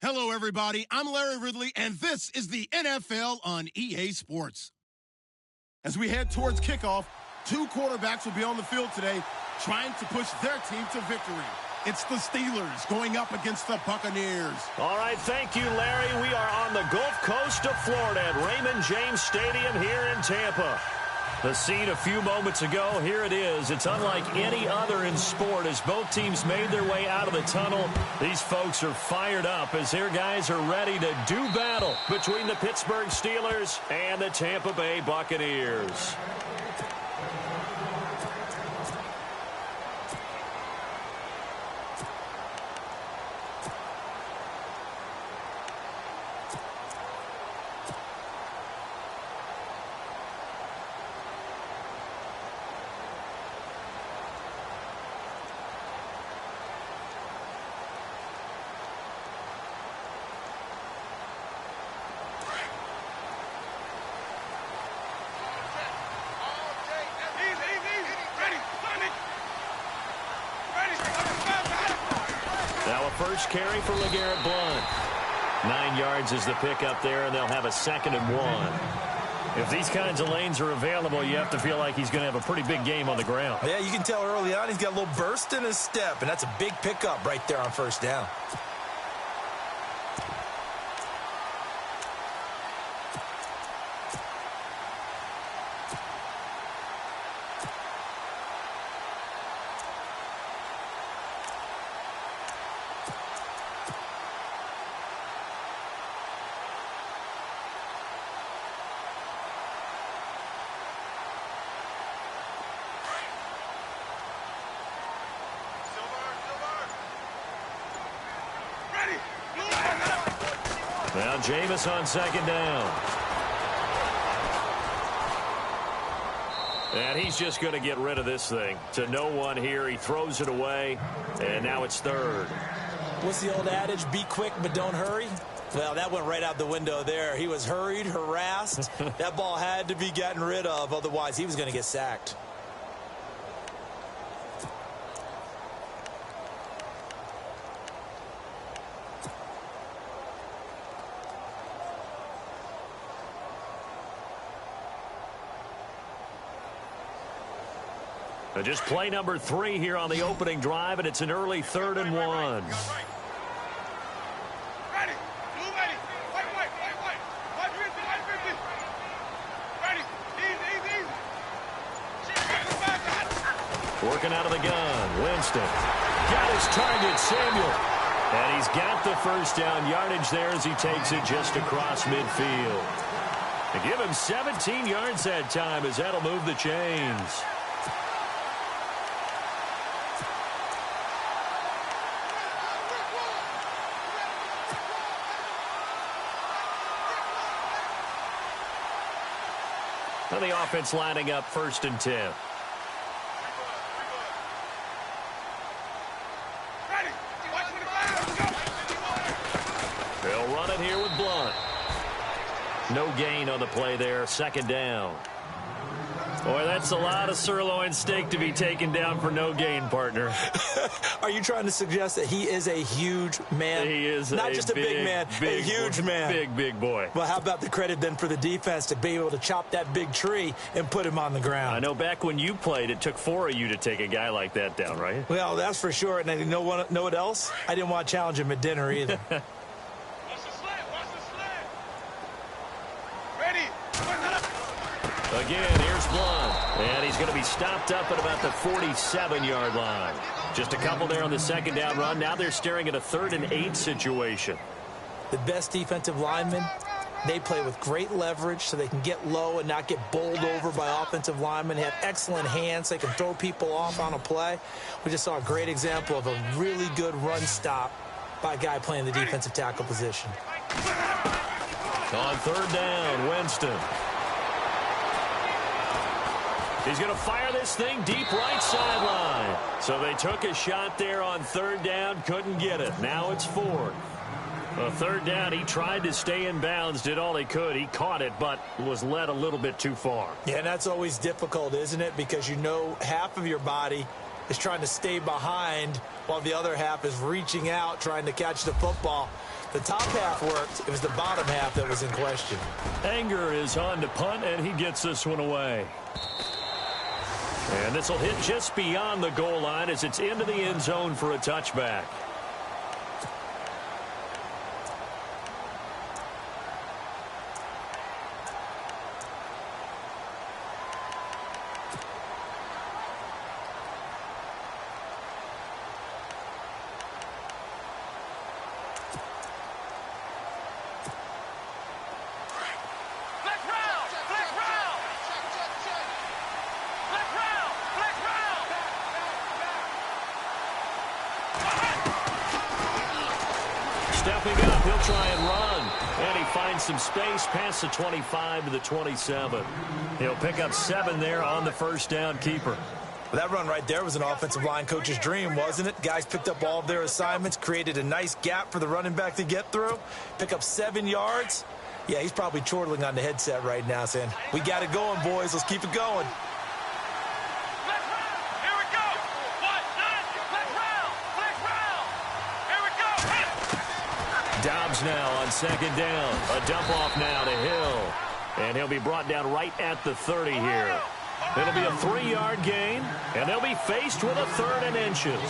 Hello, everybody. I'm Larry Ridley, and this is the NFL on EA Sports. As we head towards kickoff, two quarterbacks will be on the field today trying to push their team to victory. It's the Steelers going up against the Buccaneers. All right, thank you, Larry. We are on the Gulf Coast of Florida at Raymond James Stadium here in Tampa. The scene a few moments ago, here it is. It's unlike any other in sport as both teams made their way out of the tunnel. These folks are fired up as their guys are ready to do battle between the Pittsburgh Steelers and the Tampa Bay Buccaneers. First carry for LeGarrette Blount. 9 yards is the pickup there, and they'll have a 2nd and 1. If these kinds of lanes are available, you have to feel like he's going to have a pretty big game on the ground. Yeah, you can tell early on he's got a little burst in his step, and that's a big pickup right there on first down. Now Jameis on 2nd down. And he's just going to get rid of this thing. To no one here. He throws it away. And now it's 3rd. What's the old adage? Be quick, but don't hurry. Well, that went right out the window there. He was hurried, harassed. That ball had to be gotten rid of. Otherwise, he was going to get sacked. Just play number 3 here on the opening drive, and it's an early 3rd and 1. Working out of the gun, Winston. Got his target, Samuel. And he's got the first down yardage there as he takes it just across midfield. To give him 17 yards that time as that'll move the chains. And the offense lining up 1st and 10. They'll run it here with Blount. No gain on the play there. 2nd down. Boy, that's a lot of sirloin steak to be taken down for no gain, partner. Are you trying to suggest that he is a huge man? He is not just a big man, a huge man. Big boy. Well, how about the credit then for the defense to be able to chop that big tree and put him on the ground? I know back when you played, it took 4 of you to take a guy like that down, right? Well, that's for sure. And you know what else? I didn't want to challenge him at dinner either. Again, here's Blount. And he's going to be stopped up at about the 47-yard line. Just a couple there on the 2nd down run. Now they're staring at a 3rd and 8 situation. The best defensive linemen, they play with great leverage so they can get low and not get bowled over by offensive linemen. They have excellent hands. They can throw people off on a play. We just saw a great example of a really good run stop by a guy playing the defensive tackle position. On 3rd down, Winston. He's going to fire this thing deep right sideline. So they took a shot there on 3rd down, couldn't get it. Now it's 4th. 3rd down, he tried to stay in bounds, did all he could. He caught it, but was led a little bit too far. Yeah, and that's always difficult, isn't it? Because you know half of your body is trying to stay behind while the other half is reaching out, trying to catch the football. The top half worked. It was the bottom half that was in question. Anger is on to punt, and he gets this one away. And this will hit just beyond the goal line as it's into the end zone for a touchback. Stepping up, he'll try and run. And he finds some space past the 25 to the 27. He'll pick up 7 there on the first down keeper. Well, that run right there was an offensive line coach's dream, wasn't it? Guys picked up all of their assignments, created a nice gap for the running back to get through, pick up 7 yards. Yeah, he's probably chortling on the headset right now saying, we got it going, boys. Let's keep it going. Dobbs now on second down. A dump off now to Hill. And he'll be brought down right at the 30 here. It'll be a 3-yard gain, and they'll be faced with a 3rd and inches.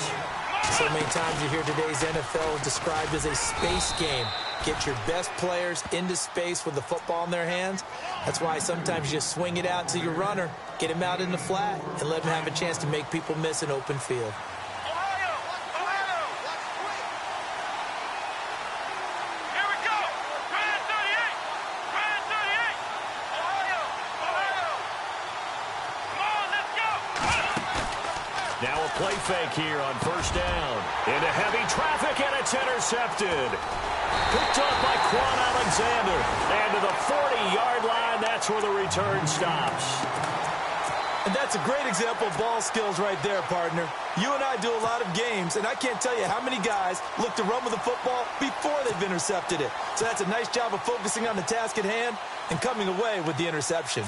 So many times you hear today's NFL described as a space game. Get your best players into space with the football in their hands. That's why sometimes you just swing it out to your runner, get him out in the flat, and let him have a chance to make people miss an open field. Now a play fake here on first down. Into heavy traffic, and it's intercepted. Picked up by Quan Alexander. And to the 40-yard line, that's where the return stops. And that's a great example of ball skills right there, partner. You and I do a lot of games, and I can't tell you how many guys look to run with the football before they've intercepted it. So that's a nice job of focusing on the task at hand and coming away with the interception.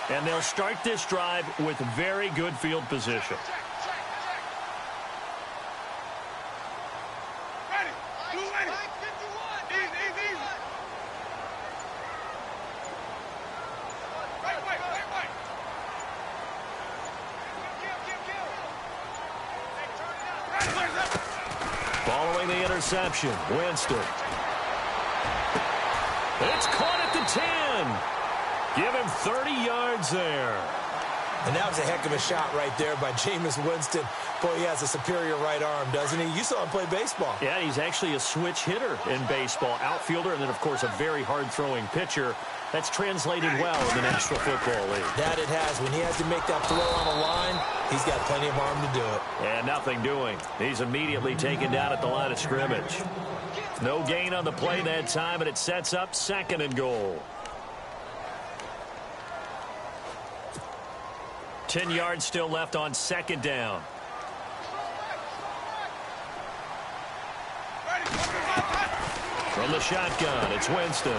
And they'll start this drive with very good field position. Following the interception, Winston. It's caught at the 10. Give him 30 yards there. And that was a heck of a shot right there by Jameis Winston. Boy, he has a superior right arm, doesn't he? You saw him play baseball. Yeah, he's actually a switch hitter in baseball. Outfielder, and then, of course, a very hard-throwing pitcher. That's translated well in the National Football League. That it has. When he has to make that throw on a line, he's got plenty of arm to do it. And nothing doing. He's immediately taken down at the line of scrimmage. No gain on the play that time, and it sets up 2nd and goal. 10 yards still left on 2nd down. From the shotgun, it's Winston.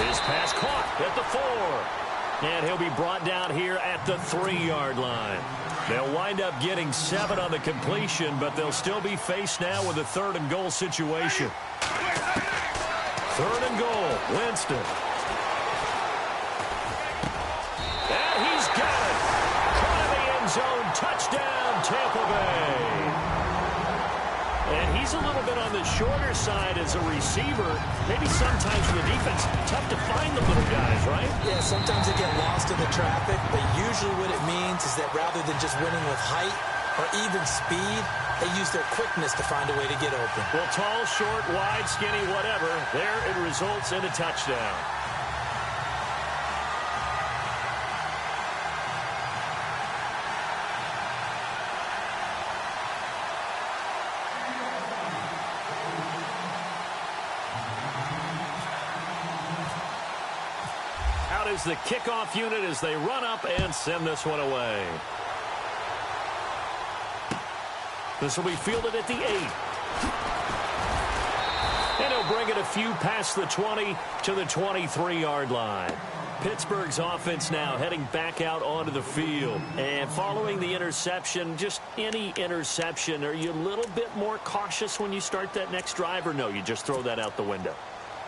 His pass caught at the 4. And he'll be brought down here at the 3-yard line. They'll wind up getting 7 on the completion, but they'll still be faced now with a 3rd and goal situation. 3rd and goal, Winston. And he's got it. Caught in the end zone, touchdown, Tampa Bay. And he's a little bit on the shorter side as a receiver. Maybe sometimes for the defense, tough to find the little guys, right? Yeah, sometimes they get lost in the traffic, but usually what it means is that rather than just winning with height or even speed, they use their quickness to find a way to get open. Well, tall, short, wide, skinny, whatever, there it results in a touchdown. Out is the kickoff unit as they run up and send this one away. This will be fielded at the 8. And he'll bring it a few past the 20 to the 23-yard line. Pittsburgh's offense now heading back out onto the field. And following the interception, just any interception, are you a little bit more cautious when you start that next drive, or no, you just throw that out the window?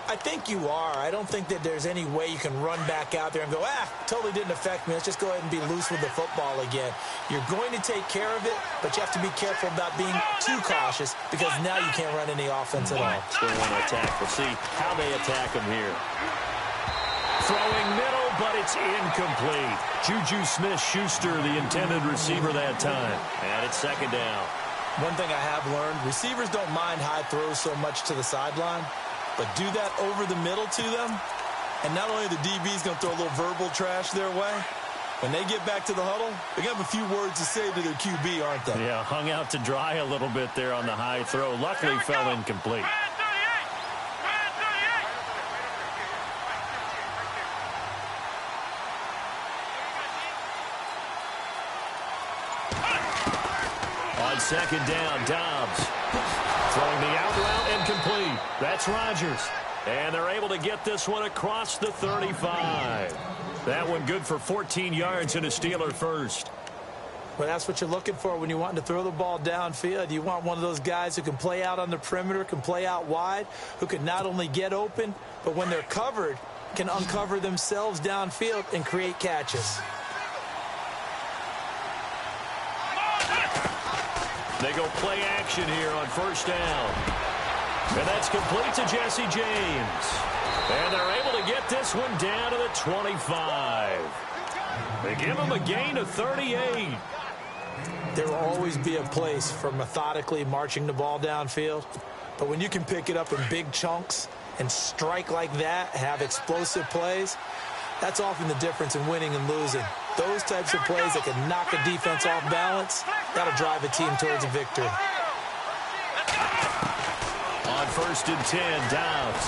I think you are. I don't think that there's any way you can run back out there and go, totally didn't affect me. Let's just go ahead and be loose with the football again. You're going to take care of it, but you have to be careful about being too cautious because now you can't run any offense at all. Still want to attack. We'll see how they attack him here. Throwing middle, but it's incomplete. Juju Smith-Schuster, the intended receiver that time. And it's second down. One thing I have learned, receivers don't mind high throws so much to the sideline, but do that over the middle to them, and not only the DB's going to throw a little verbal trash their way, when they get back to the huddle, they're going to have a few words to say to their QB, aren't they? Yeah, hung out to dry a little bit there on the high throw. Luckily fell incomplete. On second down, Dobbs throwing the out route and complete. That's Rodgers. And they're able to get this one across the 35. That one good for 14 yards and a Steeler first. Well, that's what you're looking for when you want to throw the ball downfield. You want one of those guys who can play out on the perimeter, can play out wide, who can not only get open, but when they're covered, can uncover themselves downfield and create catches. They go play action here on first down. And that's complete to Jesse James. And they're able to get this one down to the 25. They give him a gain of 38. There will always be a place for methodically marching the ball downfield. But when you can pick it up in big chunks and strike like that, have explosive plays, that's often the difference in winning and losing. Those types of plays that can knock a defense off balance, that'll drive a team towards a victory. On first and 10, Dobbs.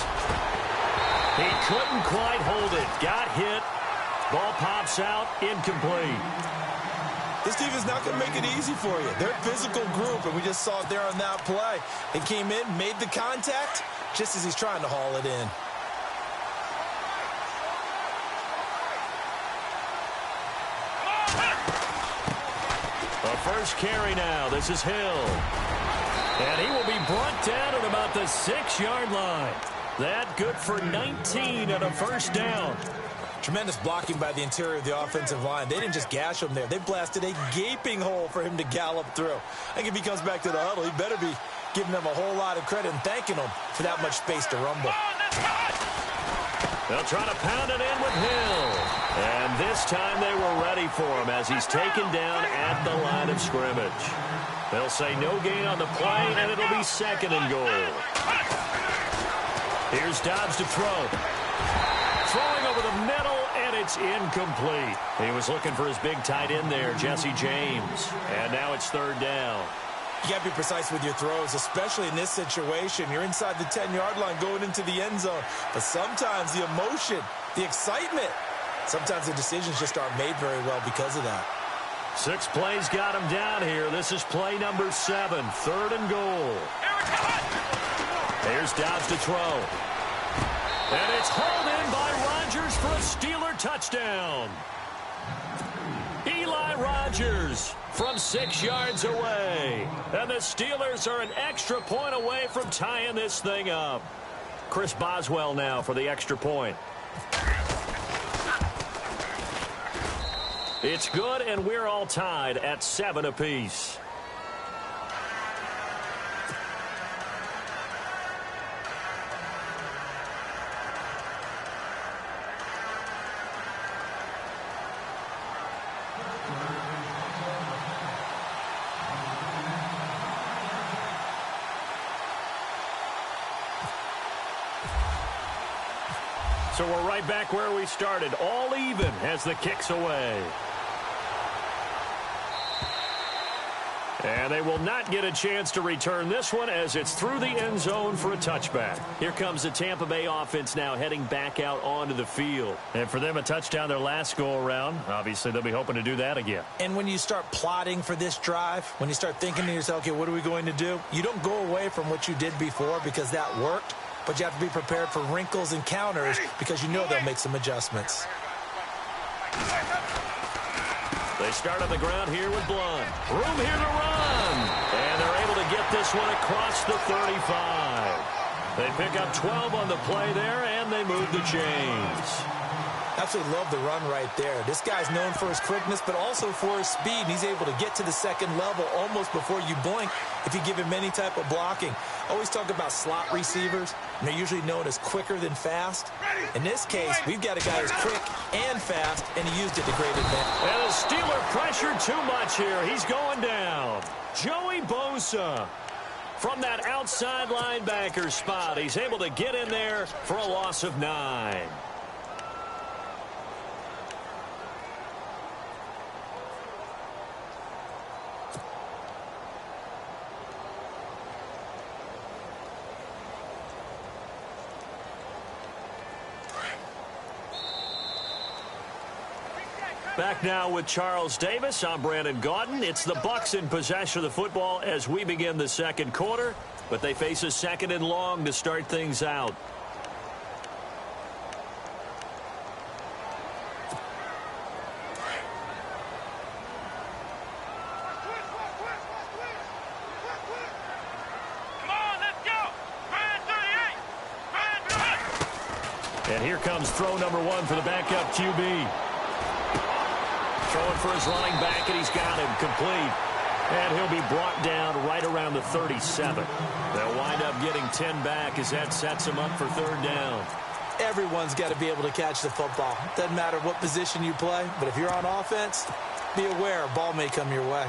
He couldn't quite hold it. Got hit. Ball pops out. Incomplete. This team is not going to make it easy for you. They're a physical group, and we just saw it there on that play. They came in, made the contact, just as he's trying to haul it in. First carry now. This is Hill. And he will be brought down at about the 6-yard line. That good for 19 and a first down. Tremendous blocking by the interior of the offensive line. They didn't just gash him there. They blasted a gaping hole for him to gallop through. I think if he comes back to the huddle, he better be giving them a whole lot of credit and thanking them for that much space to rumble. They'll try to pound it in with Hill. And this time they were ready for him as he's taken down at the line of scrimmage. They'll say no gain on the play, and it'll be second and goal. Here's Dobbs to throw. Throwing over the middle, and it's incomplete. He was looking for his big tight end there, Jesse James. And now it's third down. You got to be precise with your throws, especially in this situation. You're inside the 10-yard line going into the end zone. But sometimes the emotion, the excitement, sometimes the decisions just aren't made very well because of that. 6 plays got him down here. This is play number 7, third and goal. Here's Dobbs to throw. And it's hauled in by Rodgers for a Steeler touchdown. Eli Rodgers from 6 yards away. And the Steelers are an extra point away from tying this thing up. Chris Boswell now for the extra point. It's good, and we're all tied at 7 apiece. So we're right back where we started, all even as the kick's away. And they will not get a chance to return this one as it's through the end zone for a touchback. Here comes the Tampa Bay offense now heading back out onto the field. And for them, a touchdown their last go-around. Obviously, they'll be hoping to do that again. And when you start plotting for this drive, when you start thinking to yourself, okay, what are we going to do? You don't go away from what you did before because that worked. but you have to be prepared for wrinkles and counters because you know they'll make some adjustments. They start on the ground here with Blunt. Room here to run. And they're able to get this one across the 35. They pick up 12 on the play there, and they move the chains. Absolutely love the run right there. This guy's known for his quickness, but also for his speed. And he's able to get to the second level almost before you blink if you give him any type of blocking. I always talk about slot receivers, and they're usually known as quicker than fast. In this case, we've got a guy who's quick and fast, and he used it to great advantage. And the Steeler pressure too much here. He's going down. Joey Bosa from that outside linebacker spot. He's able to get in there for a loss of 9. Back now with Charles Davis. I'm Brandon Gaudin. It's the Bucs in possession of the football as we begin the second quarter, but they face a second and long to start things out. And here comes throw number 1 for the backup QB. Throwing for his running back, and he's got him complete. And he'll be brought down right around the 37. They'll wind up getting 10 back as that sets him up for third down. Everyone's got to be able to catch the football. Doesn't matter what position you play, but if you're on offense, be aware a ball may come your way.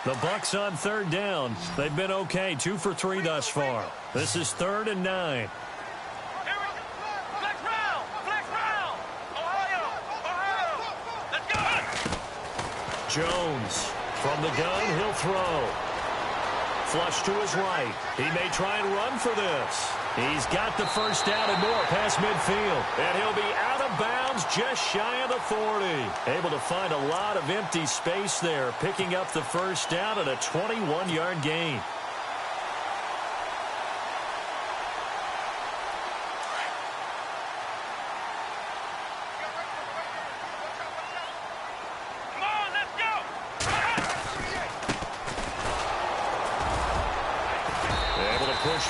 The Bucs on third down. They've been okay, 2 for 3 thus far. This is 3rd and 9. Jones from the gun, he'll throw. Flush to his right. He may try and run for this. He's got the first down and more past midfield. And he'll be out of bounds just shy of the 40. Able to find a lot of empty space there, picking up the first down and a 21-yard gain.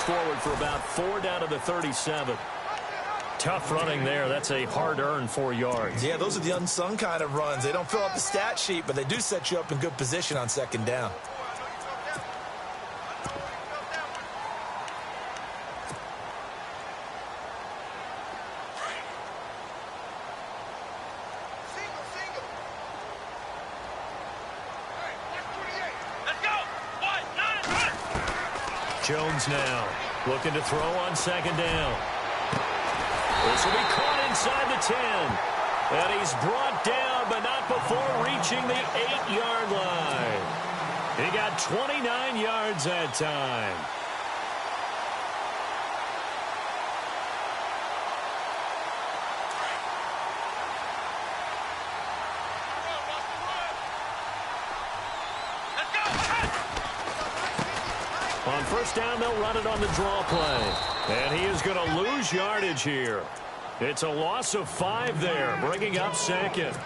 Forward for about 4 down to the 37. Tough running there. That's a hard-earned 4 yards. Yeah, those are the unsung kind of runs. They don't fill up the stat sheet, but they do set you up in good position on second down. Jones now looking to throw on second down. This will be caught inside the 10. And he's brought down, but not before reaching the 8-yard line. He got 29 yards that time. On first down, they'll run it on the draw play. And he is going to lose yardage here. It's a loss of 5 there, bringing up second.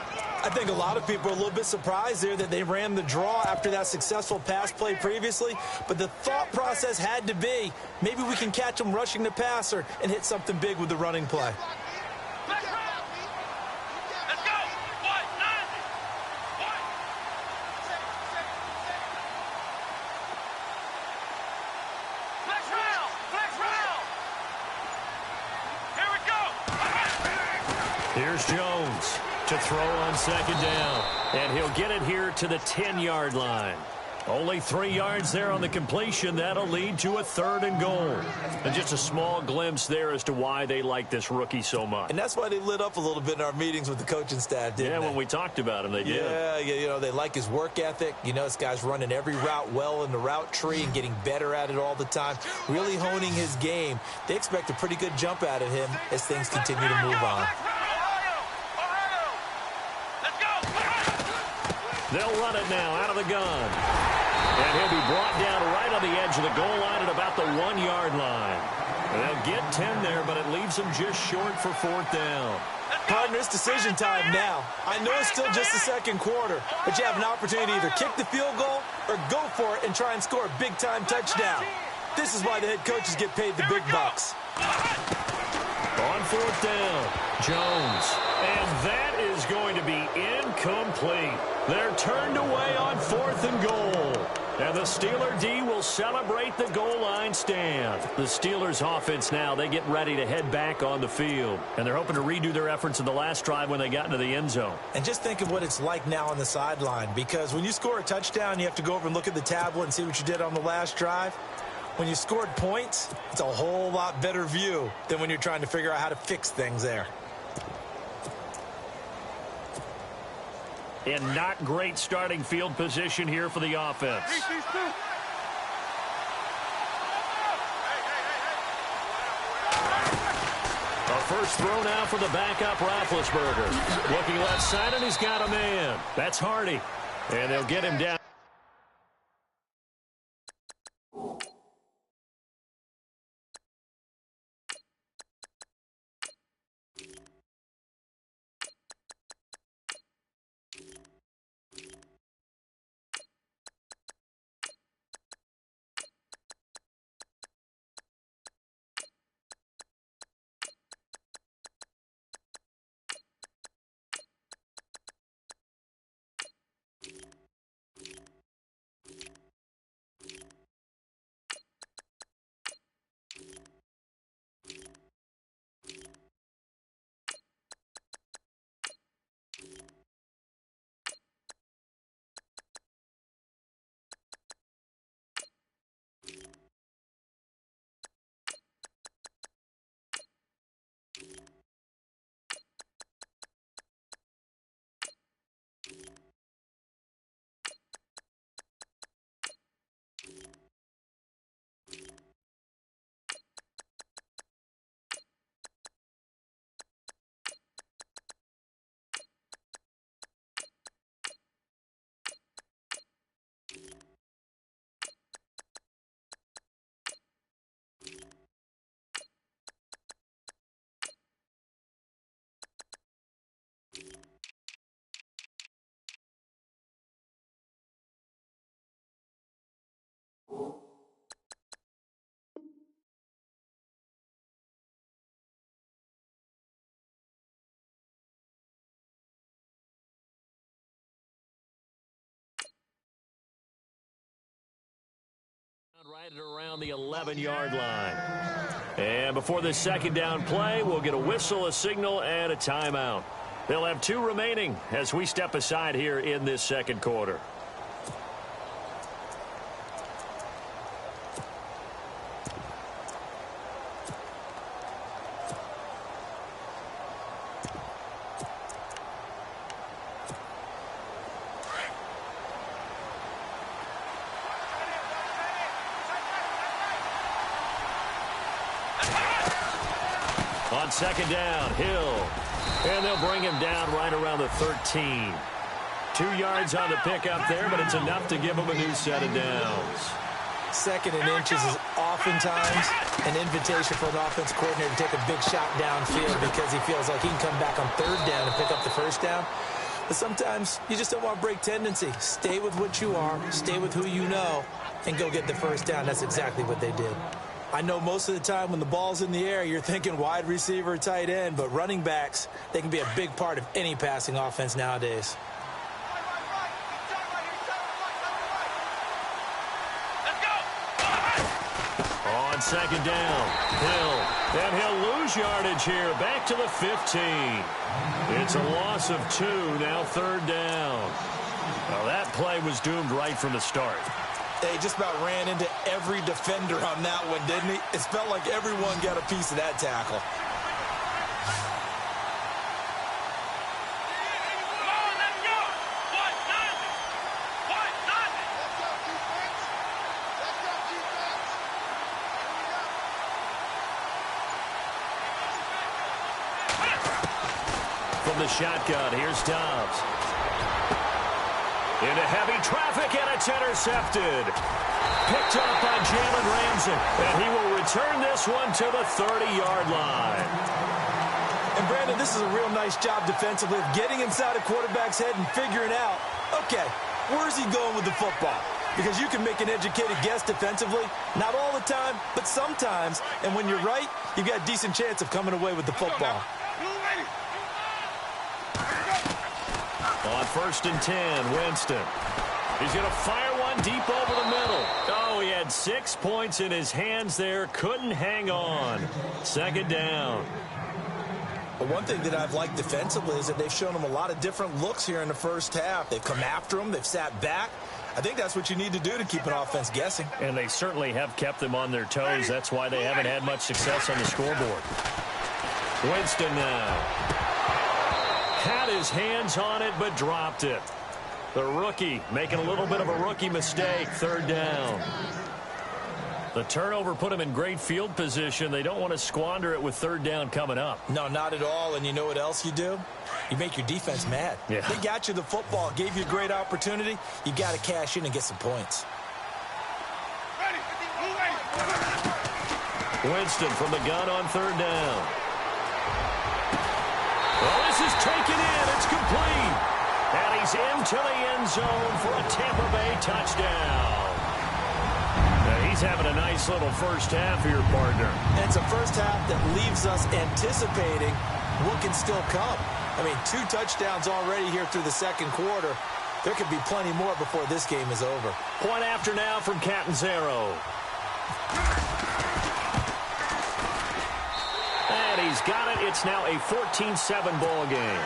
I think a lot of people are a little bit surprised there that they ran the draw after that successful pass play previously. But the thought process had to be, maybe we can catch them rushing the passer and hit something big with the running play. Here's Jones to throw on second down. And he'll get it here to the 10-yard line. Only 3 yards there on the completion. That'll lead to a 3rd and goal. And just a small glimpse there as to why they like this rookie so much. And that's why they lit up a little bit in our meetings with the coaching staff, didn't they? When we talked about him, they did. Yeah, you know, they like his work ethic. You know, this guy's running every route well in the route tree and getting better at it all the time, really honing his game. They expect a pretty good jump out of him as things continue to move on. They'll run it now out of the gun. And he'll be brought down right on the edge of the goal line at about the 1-yard line. And they'll get 10 there, but it leaves them just short for 4th down. Partner, it's decision time now. I know it's still just the second quarter, but you have an opportunity to either kick the field goal or go for it and try and score a big-time touchdown. This is why the head coaches get paid the big bucks. On 4th down, Jones. And that is going to be incomplete. They're turned away on 4th and goal. And the Steeler D will celebrate the goal line stand. The Steelers offense now, they get ready to head back on the field. And they're hoping to redo their efforts in the last drive when they got into the end zone. And just think of what it's like now on the sideline, because when you score a touchdown, you have to go over and look at the tablet and see what you did on the last drive. When you scored points, it's a whole lot better view than when you're trying to figure out how to fix things there. And not great starting field position here for the offense. A first throw now for the backup Roethlisberger. Looking left side, and he's got a man. That's Hardy. And they'll get him down. Right at around the 11-yard line. And before this second down play, we'll get a whistle, a signal, and a timeout. They'll have 2 remaining as we step aside here in this second quarter. On second down, Hill. And they'll bring him down right around the 13. 2 yards on the pickup there, but it's enough to give him a new set of downs. Second and inches is oftentimes an invitation for an offense coordinator to take a big shot downfield because he feels like he can come back on 3rd down and pick up the 1st down. But sometimes you just don't want to break tendency. Stay with what you are, stay with who you know, and go get the 1st down. That's exactly what they did. I know most of the time when the ball's in the air, you're thinking wide receiver, tight end, but running backs, they can be a big part of any passing offense nowadays. On second down, Hill. And he'll lose yardage here, back to the 15. It's a loss of 2, now 3rd down. Well, that play was doomed right from the start. They just about ran into every defender on that one, didn't he? It felt like everyone got a piece of that tackle. From the shotgun, here's Dobbs. Into heavy traffic, and it's intercepted. Picked up by Jalen Ramsey, and he will return this one to the 30-yard line. And, Brandon, this is a real nice job defensively of getting inside a quarterback's head and figuring out, okay, where's he going with the football? Because you can make an educated guess defensively, not all the time, but sometimes. And when you're right, you've got a decent chance of coming away with the football. On 1st and 10, Winston. He's going to fire one deep over the middle. Oh, he had 6 points in his hands there. Couldn't hang on. 2nd down. But one thing that I've liked defensively is that they've shown him a lot of different looks here in the first half. They've come after him. They've sat back. I think that's what you need to do to keep an offense guessing. And they certainly have kept them on their toes. That's why they haven't had much success on the scoreboard. Winston now. Had his hands on it, but dropped it. The rookie making a little bit of a rookie mistake. 3rd down. The turnover put him in great field position. They don't want to squander it with 3rd down coming up. No, not at all. And you know what else you do? You make your defense mad. Yeah. They got you the football, gave you a great opportunity. You got to cash in and get some points. Winston from the gun on 3rd down. Well, this is taken in. It's complete. And he's into the end zone for a Tampa Bay touchdown. Now, he's having a nice little first half here, partner. And it's a first half that leaves us anticipating what can still come. I mean, 2 touchdowns already here through the 2nd quarter. There could be plenty more before this game is over. Point after now from Catanzaro. And he's got it. It's now a 14-7 ball game.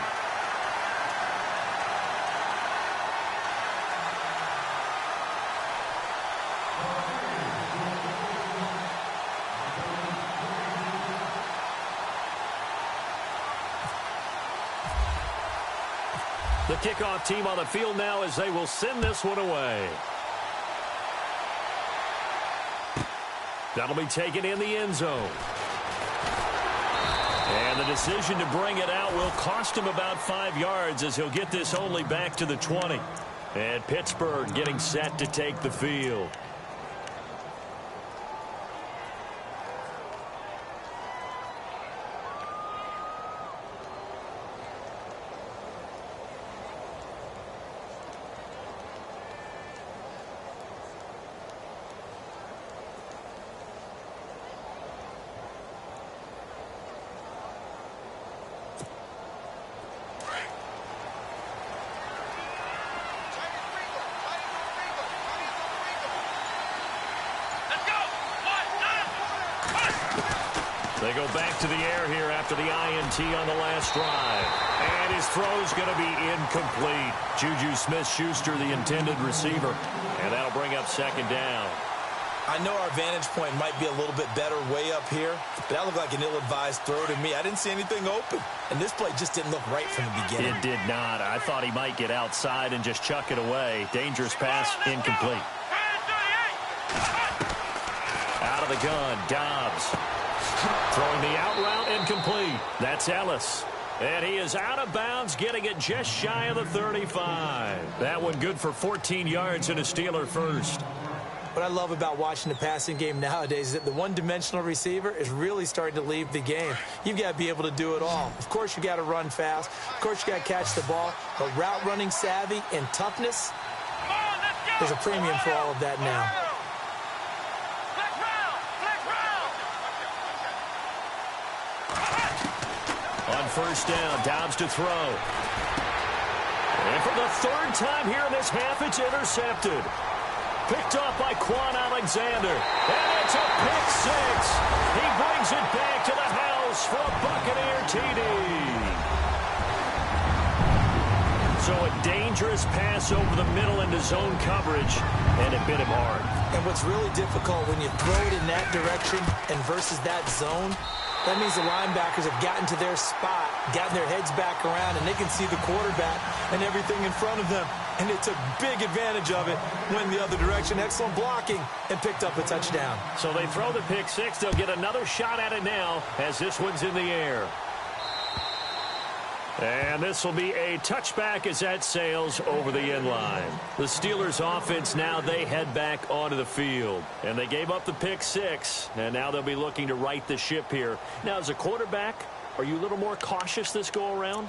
The kickoff team on the field now as they will send this one away. That'll be taken in the end zone. And the decision to bring it out will cost him about 5 yards as he'll get this only back to the 20. And Pittsburgh getting set to take the field. They go back to the air here after the INT on the last drive. And his throw's going to be incomplete. Juju Smith-Schuster, the intended receiver. And that'll bring up 2nd down. I know our vantage point might be a little bit better way up here, but that looked like an ill-advised throw to me. I didn't see anything open, and this play just didn't look right from the beginning. It did not. I thought he might get outside and just chuck it away. Dangerous pass, incomplete. Out of the gun, Dobbs. Throwing the out route, incomplete. That's Ellis. And he is out of bounds, getting it just shy of the 35. That one good for 14 yards and a Steeler first. What I love about watching the passing game nowadays is that the one-dimensional receiver is really starting to leave the game. You've got to be able to do it all. Of course, you got to run fast. Of course, you got to catch the ball. But route running savvy and toughness, there's a premium for all of that now. On 1st down, Dobbs to throw. And for the 3rd time here in this half, it's intercepted. Picked off by Quan Alexander. And it's a pick 6. He brings it back to the house for a Buccaneer TD. So a dangerous pass over the middle into zone coverage, and it bit him hard. And what's really difficult when you throw it in that direction and versus that zone, that means the linebackers have gotten to their spot, gotten their heads back around, and they can see the quarterback and everything in front of them. And they took big advantage of it, went the other direction, excellent blocking, and picked up a touchdown. So they throw the pick 6. They'll get another shot at it now as this one's in the air. And this will be a touchback as that sails over the end line. The Steelers offense now, they head back onto the field. And they gave up the pick 6, and now they'll be looking to right the ship here. Now, as a quarterback, are you a little more cautious this go around?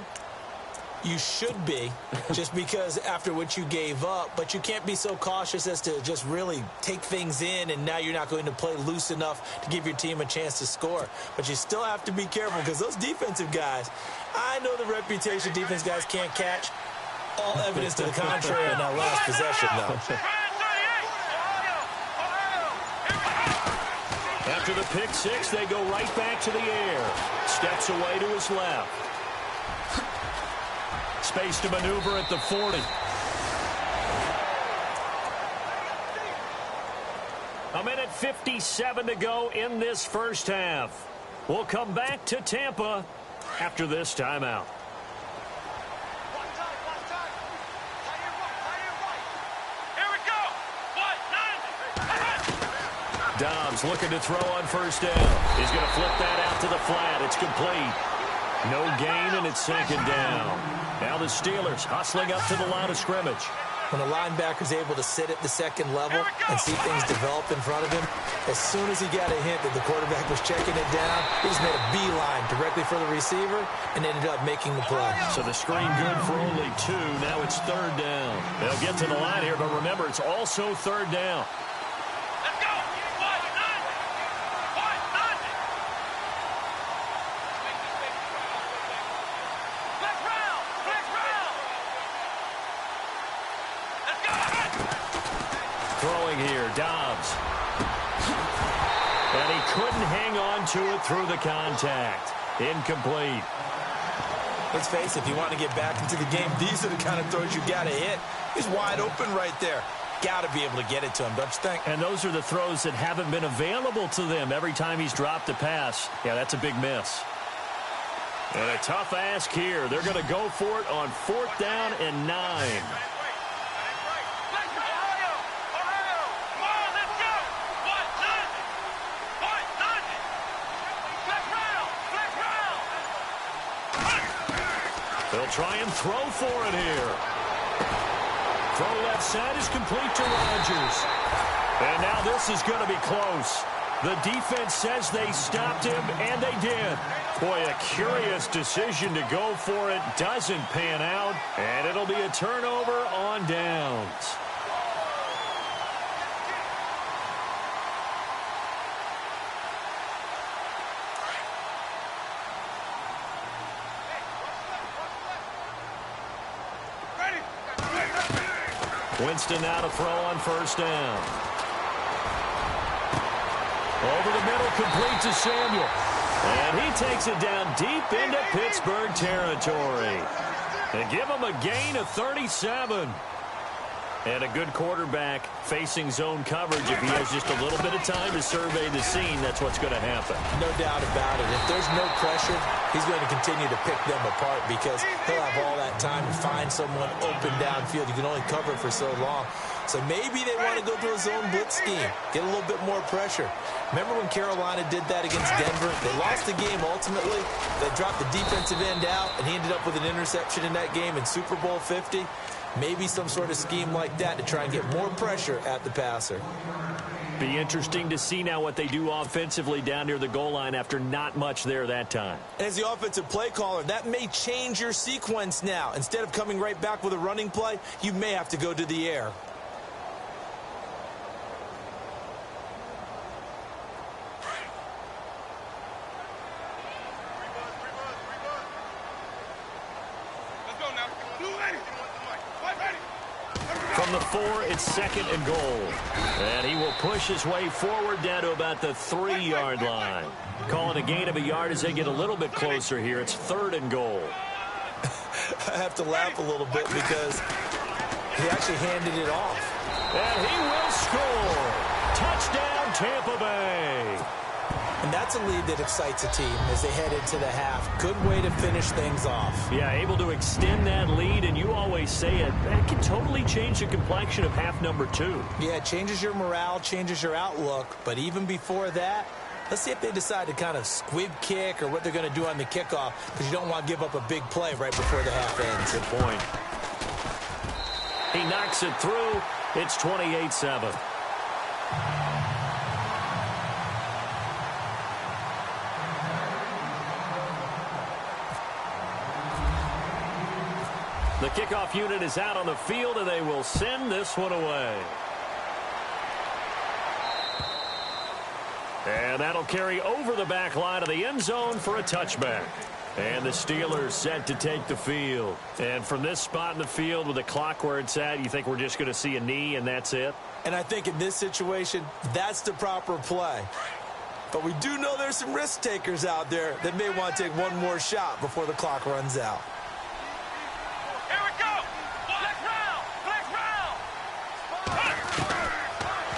You should be, just because after what you gave up, but you can't be so cautious as to just really take things in, and now you're not going to play loose enough to give your team a chance to score. But you still have to be careful, because those defensive guys, I know the reputation defense guys can't catch. All evidence to the contrary on that last possession, though. After the pick 6, they go right back to the air. Steps away to his left. Space to maneuver at the 40. A minute 57 to go in this first half. We'll come back to Tampa after this timeout. Dobbs looking to throw on first down. He's going to flip that out to the flat. It's complete. No gain, and it's second down. Now the Steelers hustling up to the line of scrimmage. When a linebacker's able to sit at the second level and see things develop in front of him, as soon as he got a hint that the quarterback was checking it down, he just made a beeline directly for the receiver and ended up making the play. So the screen good for only 2. Now it's third down. They'll get to the line here, but remember, it's also third down. Throwing here, Dobbs. And he couldn't hang on to it through the contact. Incomplete. Let's face it, if you want to get back into the game, these are the kind of throws you got to hit. He's wide open right there. Got to be able to get it to him, don't you think? And those are the throws that haven't been available to them every time he's dropped a pass. Yeah, that's a big miss. And a tough ask here. They're going to go for it on 4th down and 9. They'll try and throw for it here. Throw left side is complete to Rodgers. And now this is going to be close. The defense says they stopped him, and they did. Boy, a curious decision to go for it. Doesn't pan out, and it'll be a turnover on downs. Winston now to throw on first down. Over the middle, complete to Samuel. And he takes it down deep into Pittsburgh territory. And give him a gain of 37. And a good quarterback facing zone coverage. If he has just a little bit of time to survey the scene, that's what's going to happen. No doubt about it. If there's no pressure, he's going to continue to pick them apart because he'll have all that time to find someone open downfield. You can only cover for so long. So maybe they want to go to a zone blitz scheme, get a little bit more pressure. Remember when Carolina did that against Denver? They lost the game ultimately. They dropped the defensive end out, and he ended up with an interception in that game in Super Bowl 50. Maybe some sort of scheme like that to try and get more pressure at the passer. Be interesting to see now what they do offensively down near the goal line after not much there that time. And as the offensive play caller, that may change your sequence now. Instead of coming right back with a running play, you may have to go to the air. From the 4, it's 2nd and goal. And he will push his way forward down to about the 3-yard line. Calling a gain of a yard as they get a little bit closer here. It's 3rd and goal. I have to laugh a little bit because he actually handed it off. And he will score. Touchdown, Tampa Bay. And that's a lead that excites a team as they head into the half. Good way to finish things off. Yeah, able to extend that lead, and you always say it, that can totally change the complexion of half number 2. Yeah, it changes your morale, changes your outlook, but even before that, Let's see if they decide to kind of squib kick or what they're going to do on the kickoff, because you don't want to give up a big play right before the half ends. Good point. He knocks it through. It's 28-7. The kickoff unit is out on the field, and they will send this one away. And that'll carry over the back line of the end zone for a touchback. And the Steelers set to take the field. And from this spot in the field with the clock where it's at, you think we're just going to see a knee and that's it? And I think in this situation, that's the proper play. But we do know there's some risk takers out there that may want to take one more shot before the clock runs out.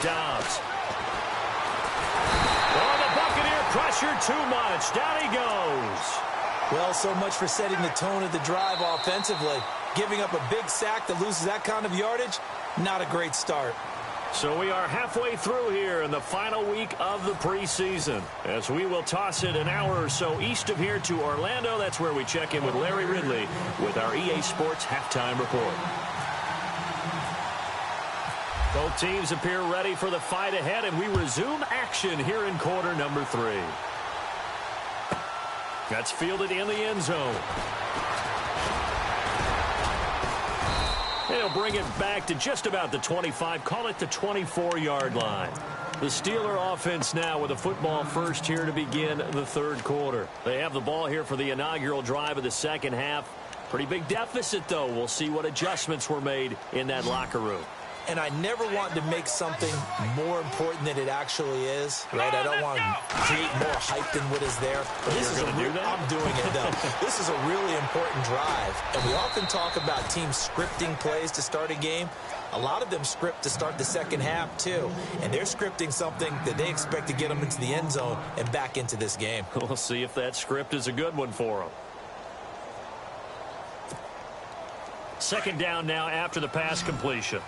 Dobbs. Oh, the Buccaneer pressure too much. Down he goes. Well, so much for setting the tone of the drive offensively. Giving up a big sack that loses that kind of yardage, not a great start. So we are halfway through here in the final week of the preseason, as we will toss it an hour or so east of here to Orlando. That's where we check in with Larry Ridley with our EA Sports Halftime Report. Both teams appear ready for the fight ahead, and we resume action here in quarter number 3. That's fielded in the end zone. And he'll bring it back to just about the 25, call it the 24-yard line. The Steeler offense now with a football first here to begin the third quarter. They have the ball here for the inaugural drive of the second half. Pretty big deficit, though. We'll see what adjustments were made in that locker room. And I never want to make something more important than it actually is, right? I don't want to create more hype than what is there. But this is I'm doing it, though. This is a really important drive. And we often talk about teams scripting plays to start a game. A lot of them script to start the second half, too. And they're scripting something that they expect to get them into the end zone and back into this game. We'll see if that script is a good one for them. Second down now after the pass completion.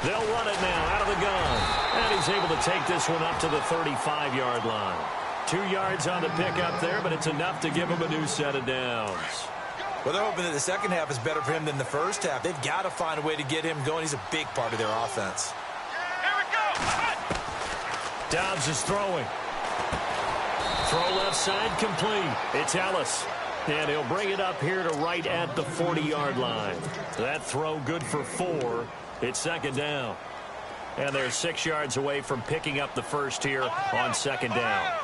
They'll run it now out of the gun. And he's able to take this one up to the 35-yard line. 2 yards on the pickup there, but it's enough to give him a new set of downs. Well, they're hoping that the second half is better for him than the first half. They've got to find a way to get him going. He's a big part of their offense. Here we go. Dobbs is throwing. Throw left side complete. It's Ellis. And he'll bring it up here to right at the 40-yard line. That throw good for 4. It's second down. And they're 6 yards away from picking up the first here on second down.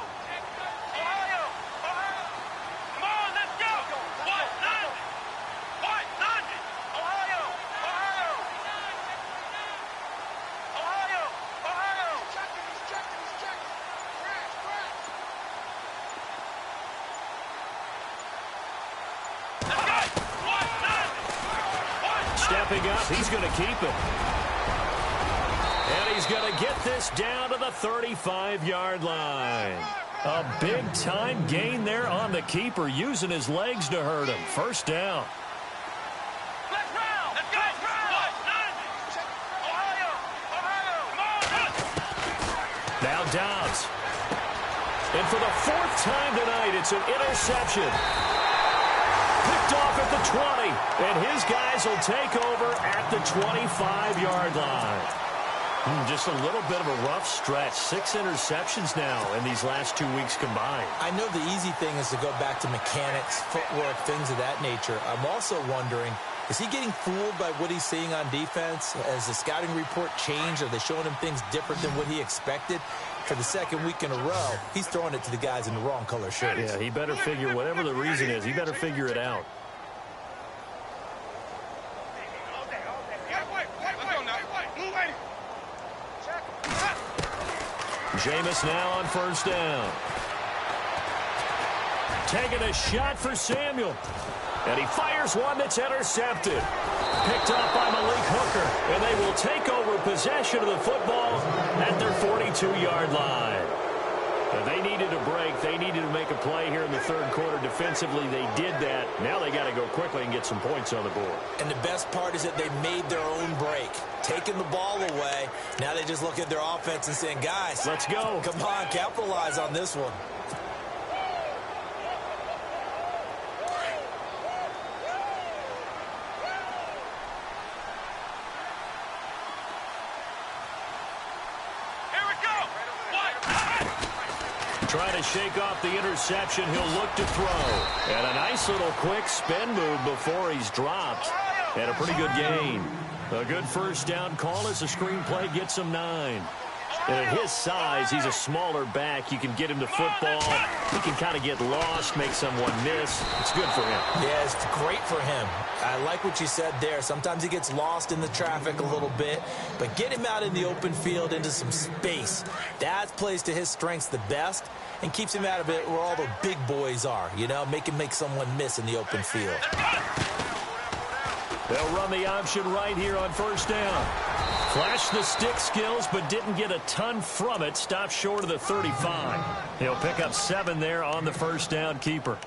Stepping up, he's going to keep it. And he's going to get this down to the 35-yard line. A big-time gain there on the keeper, using his legs to hurt him. First down. Now Dobbs. And for the 4th time tonight, it's an interception. Picked off at the 20, and his guys will take over at the 25-yard line. Just a little bit of a rough stretch. 6 interceptions now in these last 2 weeks combined. I know the easy thing is to go back to mechanics, footwork, things of that nature. I'm also wondering, is he getting fooled by what he's seeing on defense? Has the scouting report changed? Are they showing him things different than what he expected? For the second week in a row, he's throwing it to the guys in the wrong color shirts. Yeah, he better figure, whatever the reason is, he better figure it out. Jameis now on first down. Taking a shot for Samuel. And he fires one that's intercepted. Picked up by Malik Hooker. And they will take over possession of the football at their 42-yard line. They needed a break. They needed to make a play here in the third quarter. Defensively, they did that. Now they got to go quickly and get some points on the board. And the best part is that they made their own break. Taking the ball away. Now they just look at their offense and saying, guys, let's go. Come on, capitalize on this one. Trying to shake off the interception. He'll look to throw. And a nice little quick spin move before he's dropped. And a pretty good gain. A good first down call as the screen play gets him 9. And at his size, he's a smaller back. You can get him to football. He can kind of get lost, make someone miss. It's good for him. Yeah, it's great for him. I like what you said there. Sometimes he gets lost in the traffic a little bit. But get him out in the open field into some space. That plays to his strengths the best and keeps him out of it where all the big boys are. You know, make him make someone miss in the open field. They'll run the option right here on first down. Flashed the stick skills, but didn't get a ton from it. Stopped short of the 35. He'll pick up 7 there on the first down keeper.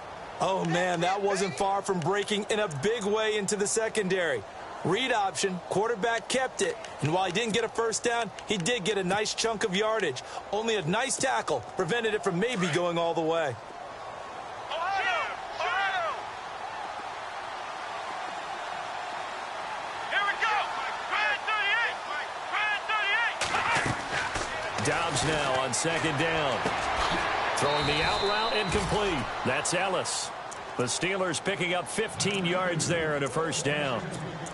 Oh, man, that wasn't far from breaking in a big way into the secondary. Read option, quarterback kept it. And while he didn't get a first down, he did get a nice chunk of yardage. Only a nice tackle prevented it from maybe going all the way. Dobbs now on second down. Throwing the out route incomplete. That's Ellis. The Steelers picking up 15 yards there and a first down.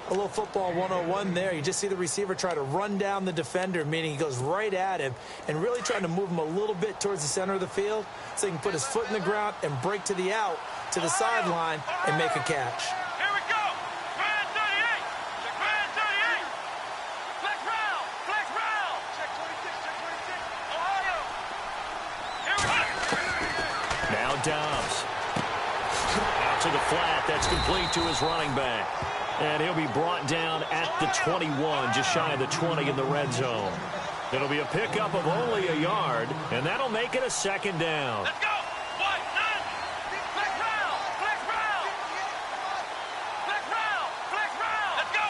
A little football 101 there. You just see the receiver try to run down the defender, meaning he goes right at him and really trying to move him a little bit towards the center of the field so he can put his foot in the ground and break to the out, to the sideline, and make a catch. Dobbs. Out to the flat. That's complete to his running back. And he'll be brought down at the 21, just shy of the 20 in the red zone. It'll be a pickup of only a yard, and that'll make it a second down. Let's go. One, nine. Flex round. Flex round. Flex round. Flex round. Let's go.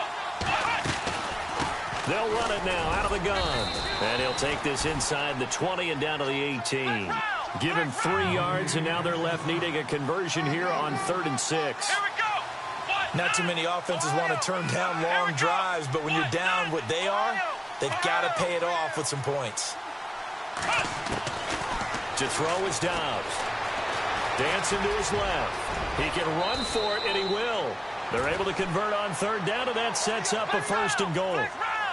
They'll run it now out of the gun. And he'll take this inside the 20 and down to the 18. Give him 3 yards, and now they're left needing a conversion here on 3rd and 6. Here we go. Not too many offenses want to turn down long drives, but when you're down what they are, they've got to pay it off with some points. To throw is Dobbs. Dancing to his left. He can run for it, and he will. They're able to convert on 3rd down, and that sets up a 1st and goal.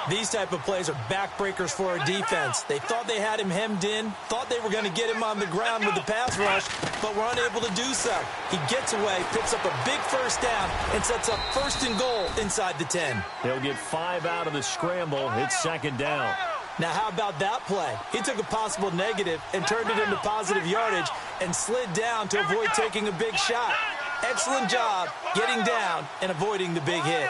These type of plays are backbreakers for a defense. They thought they had him hemmed in, thought they were going to get him on the ground with the pass rush, but were unable to do so. He gets away, picks up a big first down, and sets up 1st and goal inside the 10. He'll get 5 out of the scramble. It's 2nd down. Now, how about that play? He took a possible negative and turned it into positive yardage and slid down to avoid taking a big shot. Excellent job getting down and avoiding the big hit.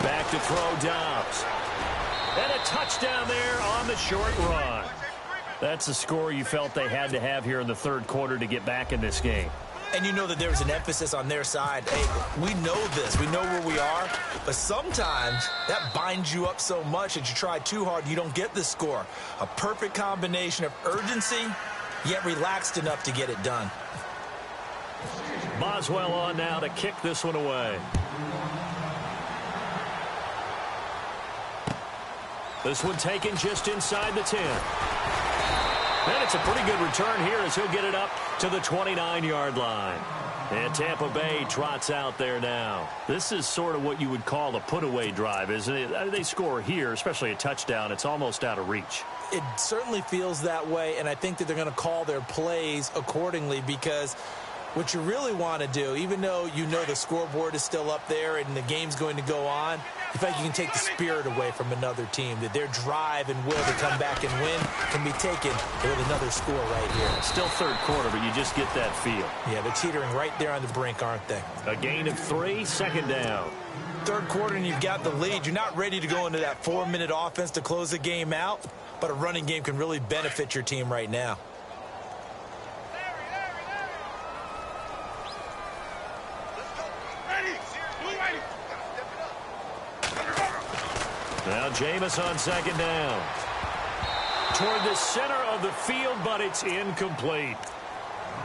Back to throw Dobbs. And a touchdown there on the short run. That's a score you felt they had to have here in the 3rd quarter to get back in this game. And you know that there was an emphasis on their side. Hey, we know this. We know where we are. But sometimes that binds you up so much that you try too hard, you don't get the score. A perfect combination of urgency, yet relaxed enough to get it done. Boswell on now to kick this one away. This one taken just inside the 10. And it's a pretty good return here as he'll get it up to the 29-yard line. And Tampa Bay trots out there now. This is sort of what you would call a put-away drive, isn't it? They score here, especially a touchdown. It's almost out of reach. It certainly feels that way, and I think that they're going to call their plays accordingly because what you really want to do, even though you know the scoreboard is still up there and the game's going to go on, in fact, you can take the spirit away from another team, that their drive and will to come back and win can be taken with another score right here. Still 3rd quarter, but you just get that feel. Yeah, they're teetering right there on the brink, aren't they? A gain of 3, 2nd down. Third quarter and you've got the lead. You're not ready to go into that 4-minute offense to close the game out, but a running game can really benefit your team right now. Now Jameis on second down. Toward the center of the field, but it's incomplete.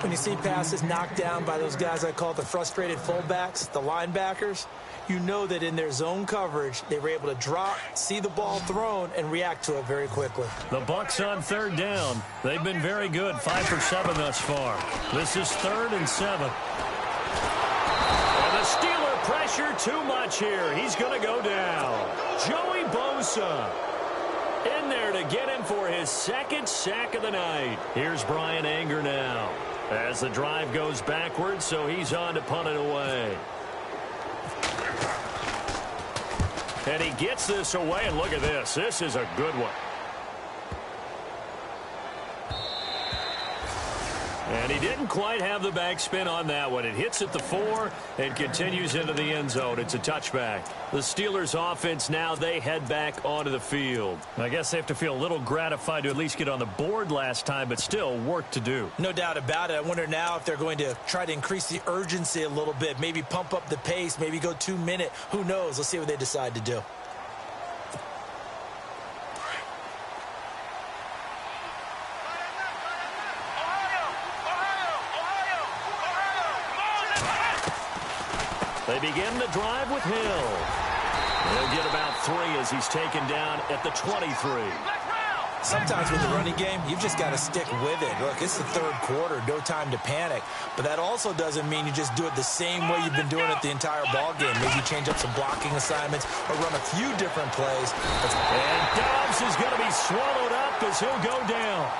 When you see passes knocked down by those guys I call the frustrated fullbacks, the linebackers, you know that in their zone coverage, they were able to drop, see the ball thrown, and react to it very quickly. The Bucs on third down. They've been very good, 5 for 7 thus far. This is 3rd and 7. And the Steeler pressure too much here. He's going to go down. Joey Bosa in there to get him for his 2nd sack of the night. Here's Brian Anger now as the drive goes backwards, so he's on to punt it away. And he gets this away, and look at this. This is a good one. And he didn't quite have the backspin on that one. It hits at the 4 and continues into the end zone. It's a touchback. The Steelers offense now, they head back onto the field. I guess they have to feel a little gratified to at least get on the board last time, but still work to do. No doubt about it. I wonder now if they're going to try to increase the urgency a little bit, maybe pump up the pace, maybe go 2-minute. Who knows? Let's see what they decide to do. They begin the drive with Hill. He'll get about 3 as he's taken down at the 23. Sometimes with the running game, you've just got to stick with it. Look, it's the 3rd quarter, no time to panic. But that also doesn't mean you just do it the same way you've been doing it the entire ball game. Maybe change up some blocking assignments or run a few different plays. And Dobbs is going to be swallowed up as he'll go down.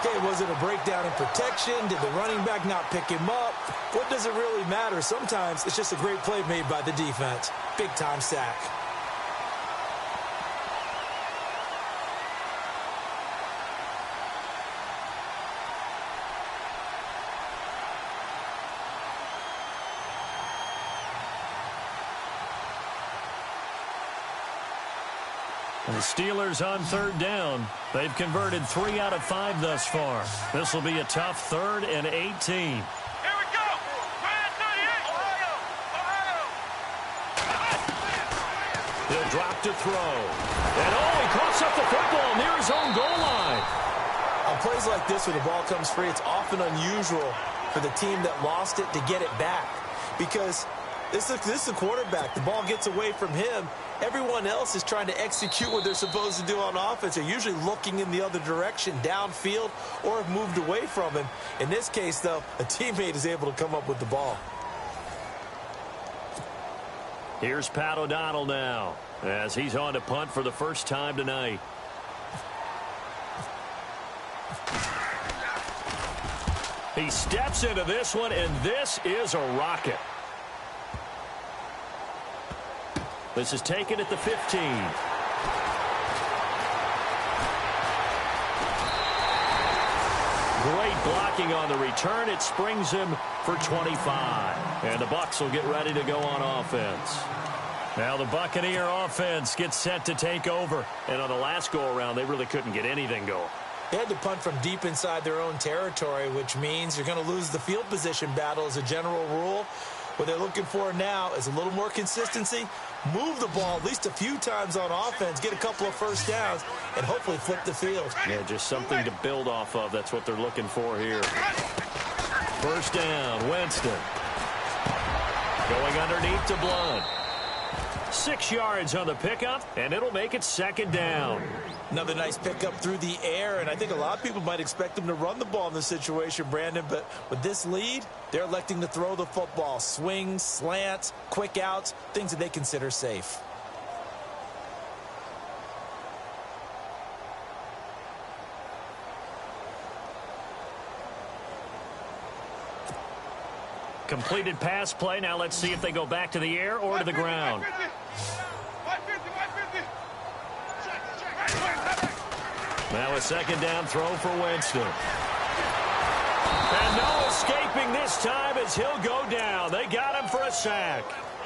Okay, was it a breakdown in protection? Did the running back not pick him up? What does it really matter? Sometimes it's just a great play made by the defense. Big-time sack. The Steelers on 3rd down. They've converted 3 out of 5 thus far. This will be a tough 3rd and 18. Here we go. Brand 38. Ohio. He'll drop to throw. And he coughs up the football near his own goal line. On plays like this where the ball comes free, it's often unusual for the team that lost it to get it back. Because this is the quarterback. The ball gets away from him. Everyone else is trying to execute what they're supposed to do on offense. They're usually looking in the other direction, downfield, or have moved away from him. In this case, though, a teammate is able to come up with the ball. Here's Pat O'Donnell now as he's on to punt for the first time tonight. He steps into this one, and this is a rocket. This is taken at the 15. Great blocking on the return. It springs him for 25. And the Bucs will get ready to go on offense. Now the Buccaneer offense gets set to take over. And on the last go-around, they really couldn't get anything going. They had to punt from deep inside their own territory, which means you're going to lose the field position battle as a general rule. What they're looking for now is a little more consistency, move the ball at least a few times on offense, get a couple of first downs, and hopefully flip the field. Yeah, just something to build off of. That's what they're looking for here. First down, Winston. Going underneath to Blunt. 6 yards on the pickup, and it'll make it 2nd down. Another nice pickup through the air, and I think a lot of people might expect them to run the ball in this situation, Brandon, but with this lead, they're electing to throw the football. Swings, slants, quick outs, things that they consider safe. Completed pass play. Now let's see if they go back to the air or to the ground. Now a 2nd down throw for Winston. And no escaping this time as he'll go down. They got him for a sack.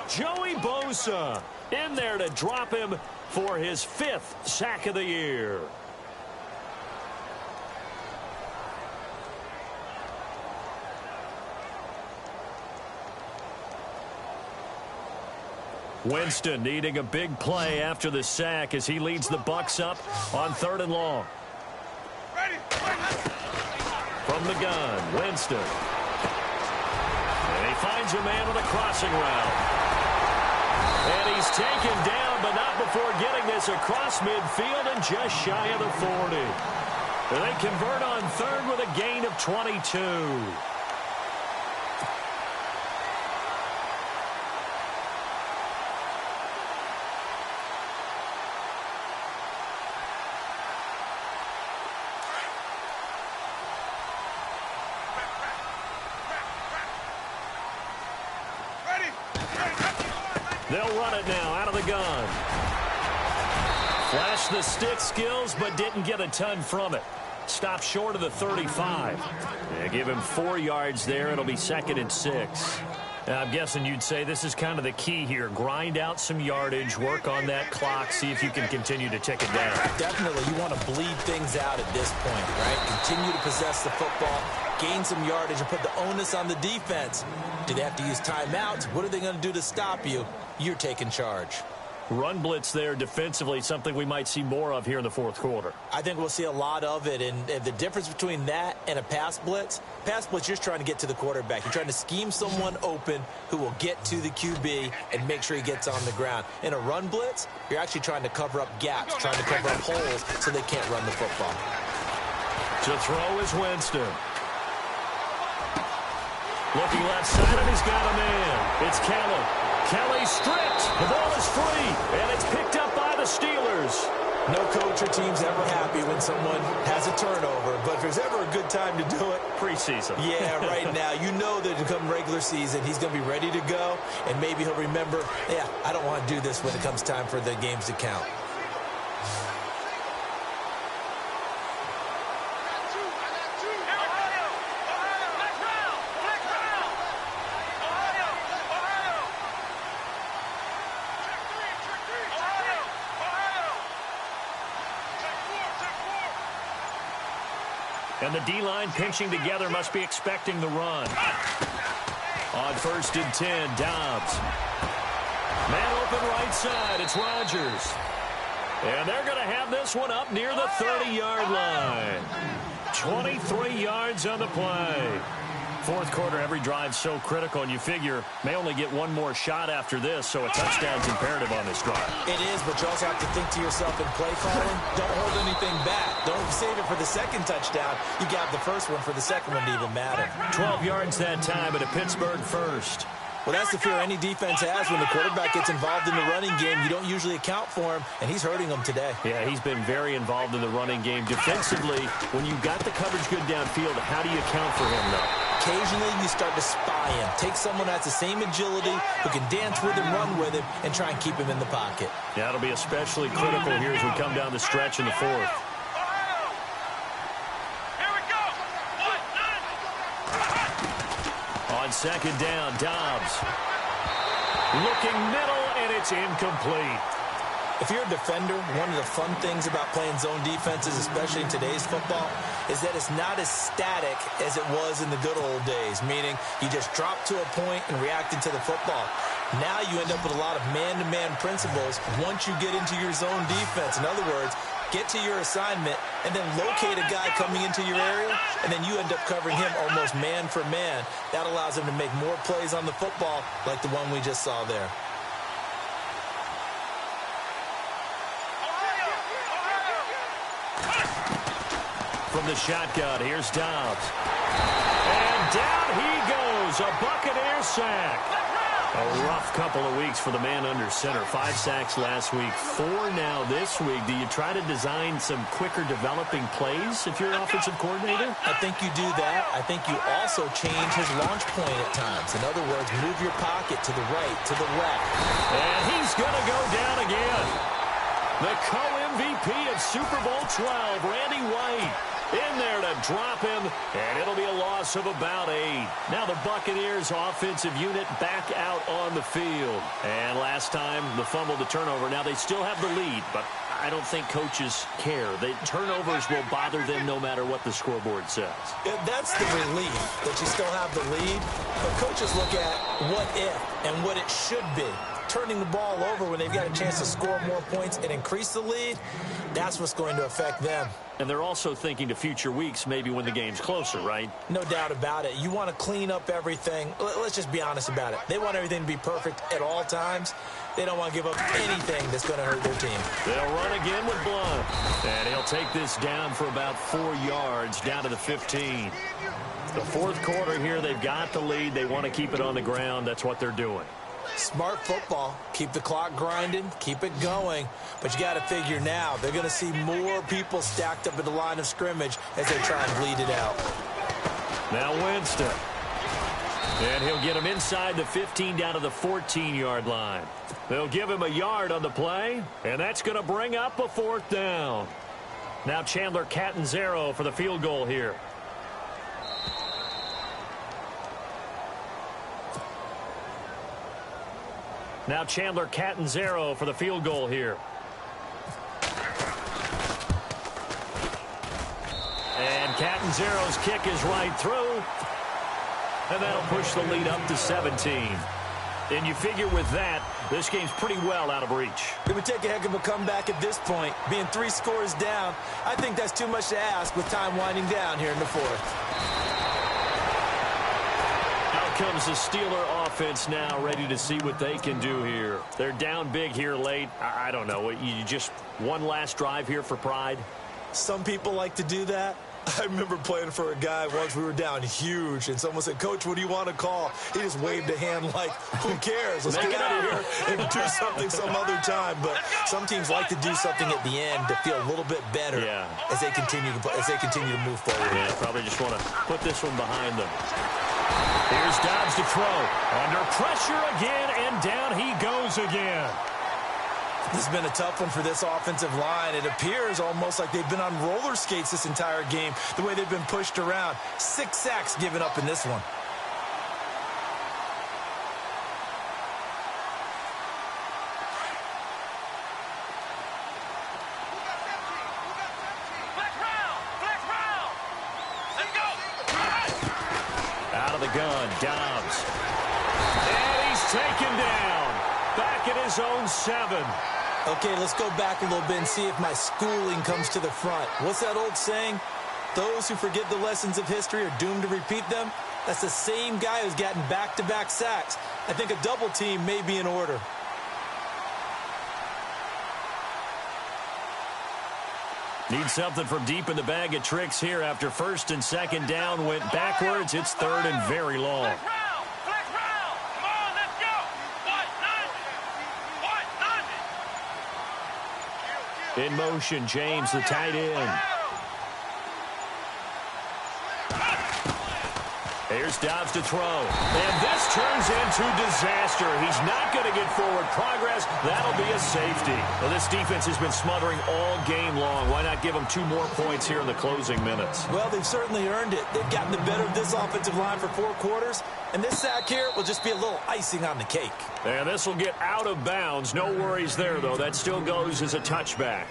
Joey Bosa in there to drop him for his 5th sack of the year. Winston needing a big play after the sack as he leads the Bucs up on 3rd and long. From the gun, Winston. And he finds a man with a crossing route. And he's taken down, but not before getting this across midfield and just shy of the 40. And they convert on 3rd with a gain of 22. They'll run it now out of the gun. Flashed the stick skills, but didn't get a ton from it. Stopped short of the 35. Yeah, give him 4 yards there. It'll be 2nd and 6. Now, I'm guessing you'd say this is kind of the key here. Grind out some yardage, work on that clock, see if you can continue to tick it down. Definitely, you want to bleed things out at this point, right? Continue to possess the football, gain some yardage, and put the onus on the defense. Do they have to use timeouts? What are they going to do to stop you? You're taking charge. Run blitz there defensively, something we might see more of here in the 4th quarter. I think we'll see a lot of it, and the difference between that and a pass blitz, you're just trying to get to the quarterback. You're trying to scheme someone open who will get to the QB and make sure he gets on the ground. In a run blitz, you're actually trying to cover up gaps, trying to cover up holes so they can't run the football. To throw is Winston. Looking left side, and he's got a man. It's Kelly. Kelly stripped. The ball is free, and it's picked up by the Steelers. No coach or team's ever happy when someone has a turnover, but if there's ever a good time to do it, preseason. Yeah, right now. You know that come regular season, he's going to be ready to go, and maybe he'll remember, yeah, I don't want to do this when it comes time for the games to count. And the D-line pinching together must be expecting the run. On 1st and 10, Dobbs. Man open right side, it's Rodgers. And they're going to have this one up near the 30-yard line. 23 yards on the play. 4th quarter, every drive so critical, and you figure may only get one more shot after this, so a touchdown's imperative on this drive. It is, but you also have to think to yourself in play calling, don't hold anything back. Don't save it for the 2nd touchdown. You got the 1st one for the 2nd one to even matter. 12 yards that time, but a Pittsburgh 1st. Well, that's the fear any defense has when the quarterback gets involved in the running game. You don't usually account for him, and he's hurting them today. Yeah, he's been very involved in the running game. Defensively, when you got the coverage good downfield, how do you account for him, though? Occasionally, you start to spy him. Take someone that has the same agility, who can dance with him, run with him, and try and keep him in the pocket. Yeah, it'll be especially critical here as we come down the stretch in the 4th. On 2nd down, Dobbs. Looking middle, and it's incomplete. If you're a defender, one of the fun things about playing zone defenses, especially in today's football, is that it's not as static as it was in the good old days, meaning you just dropped to a point and reacted to the football. Now you end up with a lot of man-to-man principles once you get into your zone defense. In other words, get to your assignment and then locate a guy coming into your area, and then you end up covering him almost man for man. That allows him to make more plays on the football like the one we just saw there. From the shotgun, here's Dobbs. And down he goes, a Buccaneer sack. A rough couple of weeks for the man under center. 5 sacks last week, 4 now this week. Do you try to design some quicker developing plays if you're an offensive coordinator? I think you do that. I think you also change his launch point at times. In other words, move your pocket to the right, to the left. And he's going to go down again. The co-MVP of Super Bowl 12, Randy White. In there to drop him, and it'll be a loss of about 8. Now the Buccaneers offensive unit back out on the field. And last time, the fumble, the turnover. Now they still have the lead, but I don't think coaches care. The turnovers will bother them no matter what the scoreboard says. That's the relief, that you still have the lead. But coaches look at what if and what it should be. Turning the ball over when they've got a chance to score more points and increase the lead, that's what's going to affect them. And they're also thinking to future weeks, maybe when the game's closer, right? No doubt about it. You want to clean up everything. Let's just be honest about it. They want everything to be perfect at all times. They don't want to give up anything that's going to hurt their team. They'll run again with Blunt. And he'll take this down for about 4 yards, down to the 15. The fourth quarter here, they've got the lead. They want to keep it on the ground. That's what they're doing. Smart football. Keep the clock grinding. Keep it going. But you got to figure now, they're going to see more people stacked up at the line of scrimmage as they try and bleed it out. Now Winston. And he'll get him inside the 15 down to the 14-yard line. They'll give him a yard on the play, and that's going to bring up a 4th down. Now Chandler Catanzaro for the field goal here. Now Chandler Catanzaro for the field goal here. And Catanzaro's kick is right through. And that'll push the lead up to 17. And you figure with that, this game's pretty well out of reach. It would take a heck of a comeback at this point. Being 3 scores down, I think that's too much to ask with time winding down here in the 4th. Out comes the Steeler offense now, ready to see what they can do here. They're down big here late. I don't know. You just one last drive here for pride? Some people like to do that. I remember playing for a guy once. We were down huge, and someone said, "Coach, what do you want to call?" He just waved a hand like, who cares? Let's get out of here and do something some other time. But some teams like to do something at the end to feel a little bit better as they continue to move forward. Yeah, probably just want to put this one behind them. Here's Dobbs to throw. Under pressure again, and down he goes again. This has been a tough one for this offensive line. It appears almost like they've been on roller skates this entire game, the way they've been pushed around. 6 sacks given up in this one. Let's go. Out of the gun, Dobbs. And he's taken down. Back at his own 7. Okay, let's go back a little bit and see if my schooling comes to the front. What's that old saying? Those who forget the lessons of history are doomed to repeat them. That's the same guy who's gotten back-to-back sacks. I think a double team may be in order. Need something from deep in the bag of tricks here after 1st and 2nd down went backwards. It's 3rd and very long. In motion, James, the tight end. Here's Dobbs to throw. And this turns into disaster. He's not going to get forward progress. That'll be a safety. Well, this defense has been smothering all game long. Why not give them 2 more points here in the closing minutes? Well, they've certainly earned it. They've gotten the better of this offensive line for 4 quarters. And this sack here will just be a little icing on the cake. And this will get out of bounds. No worries there, though. That still goes as a touchback.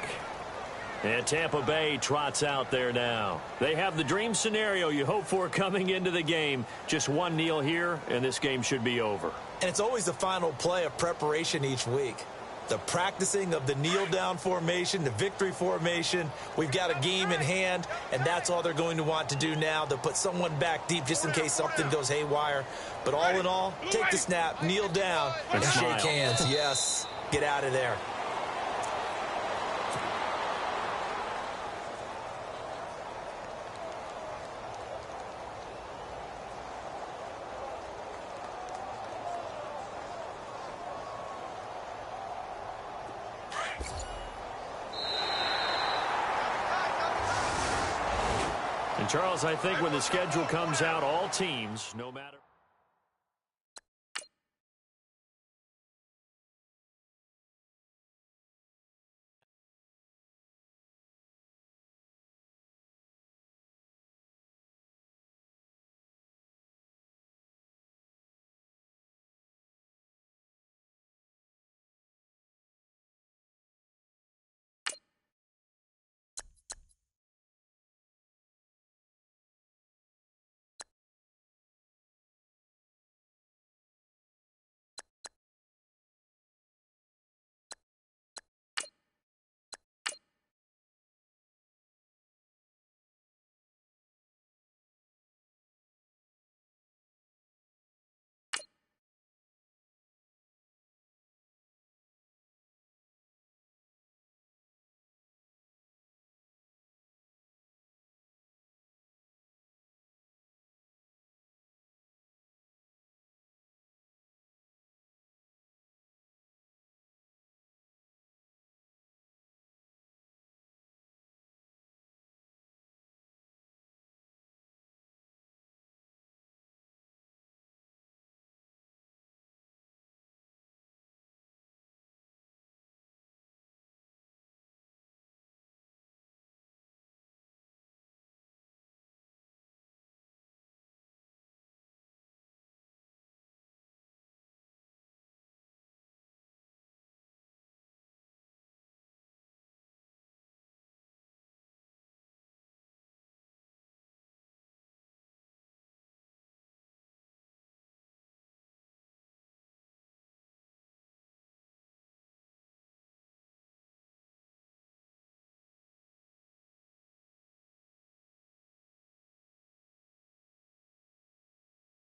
And Tampa Bay trots out there now. They have the dream scenario you hope for coming into the game. Just one kneel here, and this game should be over. And it's always the final play of preparation each week. The practicing of the kneel-down formation, the victory formation. We've got a game in hand, and that's all they're going to want to do now. They'll put someone back deep just in case something goes haywire. But all in all, take the snap, kneel down, and shake hands. Yes, get out of there. And Charles, I think when the schedule comes out, all teams, no matter...